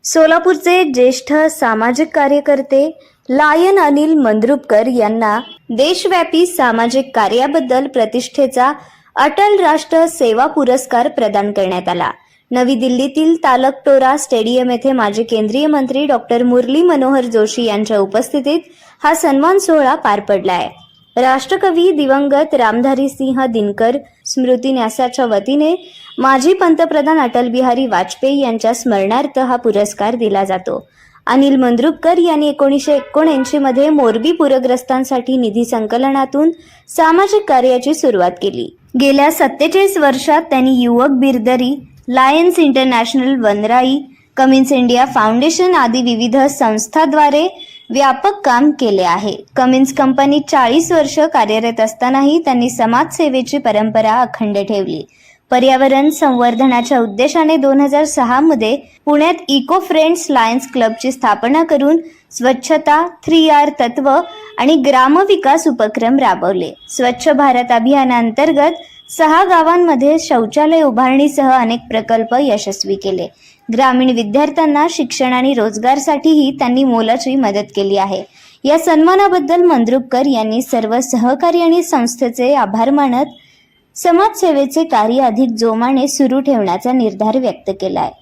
सोलापूरचे ज्येष्ठ सामाजिक कार्यकर्ते लायन अनिल मंद्रुपकर यांना देशव्यापी सामाजिक कार्याबद्दल प्रतिष्ठेचा अटल राष्ट्र सेवा पुरस्कार प्रदान करण्यात आला। नवी दिल्लीतील तालकटोरा स्टेडियम येथे माजी केंद्रीय मंत्री डॉक्टर मुरली मनोहर जोशी यांच्या उपस्थितीत हा सन्मान सोहळा पार पडला आहे। राष्ट्रकवी दिवंगत रामधारी सिंह दिनकर स्मृती न्यासाच्या वतीने माजी पंतप्रधान अटल बिहारी वाजपेयी यांच्या स्मरणार्थ हा पुरस्कार दिला जातो। अनिल मंद्रुपकर यांनी 1979 मध्ये मोरबी पूरग्रस्तांसाठी निधी संकलनातून सामाजिक कार्याची सुरुवात केली। गेल्या 47 वर्षात त्यांनी युवक बिरदरी, लायन्स इंटरनॅशनल, वनराई, कमिन्स इंडिया फाउंडेशन आदी विविध संस्थांद्वारे व्यापक काम केले आहे। कमिन्स कंपनीत 40 वर्ष कार्यरत असतानाही त्यांनी समाजसेवेची परंपरा अखंड ठेवली। पर्यावरण संवर्धनाच्या उद्देशाने 2006 मध्ये पुण्यात इको फ्रेंड्स लायन्स क्लबची स्थापना करून स्वच्छता, 3R तत्व आणि ग्रामविकास उपक्रम राबवले। स्वच्छ भारत अभियानांतर्गत 6 गावांमध्ये शौचालय उभारणीसह अनेक प्रकल्प यशस्वी केले। ग्रामीण विद्यार्थ्यांना शिक्षण आणि रोजगारासाठीही त्यांनी मोलाची मदत केली आहे। या सन्मानाबद्दल मंद्रुपकर यांनी सर्व सहकारी आणि संस्थेचे आभार मानत समाजसेवेचे कार्य अधिक जोमाने सुरू ठेवण्याचा निर्धार व्यक्त केला आहे।